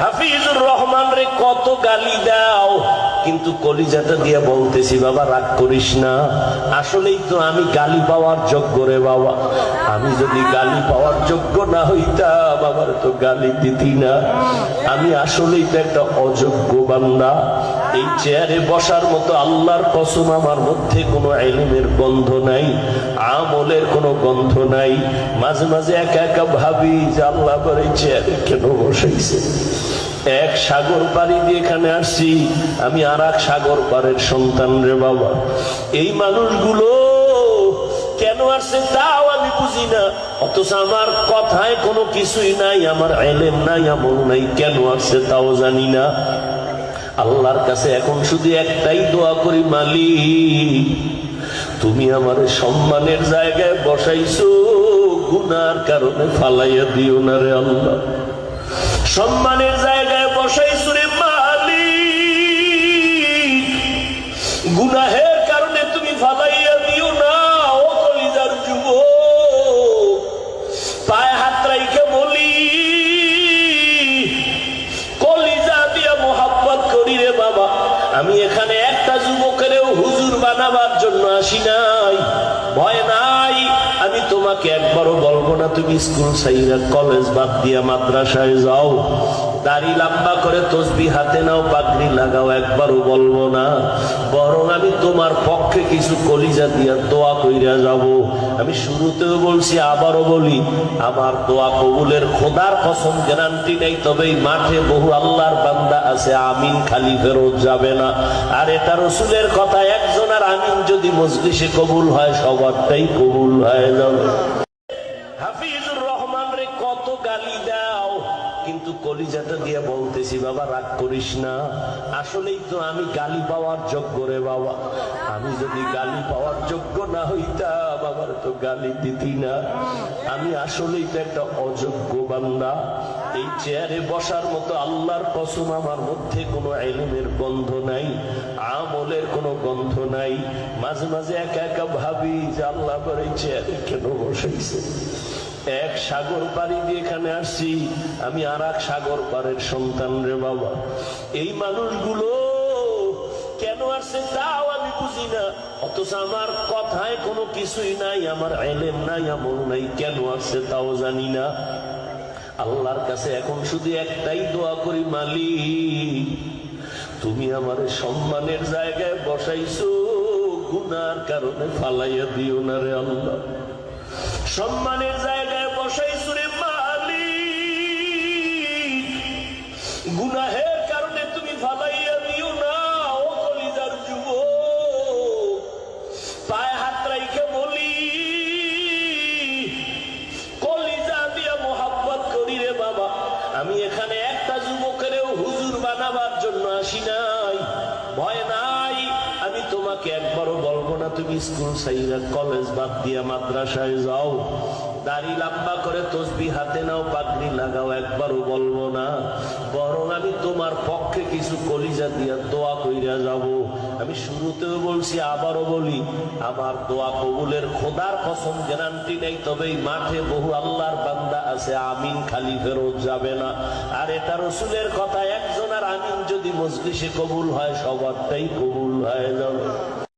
হাফিজুর রহমান রে কত গালি দাও, কিন্তু কলিজাটা দিয়ে বলতেছি বাবা রাগ করিস না, আসলেই তো আমি গালি পাওয়ার যোগ্য রে বাবা। আমি যদি গালি পাওয়ার যোগ্য না হইতাম আমার তো গালি দিতি না। আমি আসলেই তো একটা অযোগ্য বান্দা। এই চেয়ারে বসার মতো আল্লাহর কসম আমার মধ্যে কোনো ইলমের গন্ধ নাই, আমলের কোনো গন্ধ নাই। মাঝে মাঝে একা একা ভাবি যে আল্লাহ করে চেয়ারে কেন বসাইছে। এক সাগর পাড়ি দিয়ে এখানে আসছি, আমি আর এক সাগর পাড়ের সন্তান রে বাবা। এই মানুষগুলো কেন আসছে তাও আমি বুঝি না, অথচ আমার কথায় কোনো কিছুই নাই, আমার ইলম নাই, আমল নাই, কেন আসছে তাও জানি না। আল্লাহর কাছে এখন শুধু একটাই দোয়া করি, মালিক তুমি আমার সম্মানের জায়গায় বসাইছো, গুনার কারণে ফালাইয়া দিও না রে আল্লাহ। সম্মানের জায়গায় বসাইছো রে মালিক, গুনাহের কারণে তুমি ফালাইয়া দিও না। ও কলিজার যুবক, পায়ে হাত রাইখে বলি, কলিজা দিয়া মোহাব্বত করি রে বাবা। আমি এখানে একটা যুবকেরও হুজুর বানাবার জন্য আসি নাই, ভয় নাই। আমি তোমাকে একবারও বলবো না তুমি স্কুল ছাইরা কলেজ বাদ দিয়া মাদ্রাসায় যাও, দাড়ি লম্বা করে তসবিহ হাতে নাও, পাগড়ি লাগাও, একবারও বলবো না। বরং আমি তোমার পক্ষে কিছু কলিজা দিয়া দোয়া কইরা যাব। আমি শুরুতেও বলছি, আবারও বলি, আমার দোয়া কবুলের খোদার কসম গ্যারান্টি নেই, তবে এই মাঠে বহু আল্লাহর বান্দা আছে আমিন খালি ফেরত যাবে না। আর এটা রসুলের কথা, একজন আর আমিন যদি মজলিসে কবুল হয় সবারটাই কবুল হয়ে যাবে। হাফিজুর রহমান রে কত গালি দাও, কিন্তু কলিজাটা দিয়ে বলতেছি বাবা রাগ করিস না, আসলেই তো আমি গালি পাওয়ার যোগ্য রে বাবা। আমি যদি গালি পাওয়ার যোগ্য না হইতাম আমার তো গালি দিতি না। আমি আসলেই তো একটা অযোগ্য বান্দা। এই চেয়ারে বসার মতো আল্লাহর কসম আমার মধ্যে কোনো ইলমের গন্ধ নাই, আমলের কোনো গন্ধ নাই। মাঝে মাঝে একা একা ভাবি যে আল্লাহ করে চেয়ারে কেন বসাইছে। এক সাগর পাড়ি দিয়ে এখানে আসছি, আমি আর এক সাগর পাড়ের সন্তান রে বাবা। এই মানুষগুলো কেন আসছে তাও আমি বুঝি না, অথচ আমার কথায় কোনো কিছুই নাই, আমার ইলম নাই, আমল নাই, কেন আসছে তাও জানি না। আল্লাহর কাছে এখন শুধু একটাই দোয়া করি, মালিক তুমি আমার সম্মানের জায়গায় বসাইছো, গুনার কারণে ফালাইয়া দিও না রে আল্লাহ। সম্মানের জায়গায় বসাইছো রে মালিক, গুনাহের কারণে তুমি ফালাইয়া দিও না। ও কলিজার যুবক, পায়ে হাত রাইখে বলি, কলিজা দিয়া মোহাব্বত করি রে বাবা। আমি এখানে একটা যুবকেরও হুজুর বানাবার জন্য আসি নাই, ভয় নাই। আমি তোমাকে একবারও বলবো না তুমি স্কুল ছাইরা কলেজ বাদ দিয়া মাদ্রাসায় যাও, দাড়ি লম্বা করে তসবিহ হাতে নাও, পাগড়ি লাগাও, একবারও বলবো না। বরং আমি তোমার পক্ষে কিছু কলিজা দিয়া দোয়া কইরা যাব। আমি শুরুতেও বলছি, আবারও বলি, আমার দোয়া কবুলের খোদার কসম গ্যারান্টি নেই, তবে এই মাঠে বহু আল্লাহর বান্দা আছে আমিন খালি ফেরত যাবে না। আর এটা রসুলের কথা, একজন আর আমিন যদি মজলিসে কবুল হয় সবারটাই কবুল হয়ে যাবে।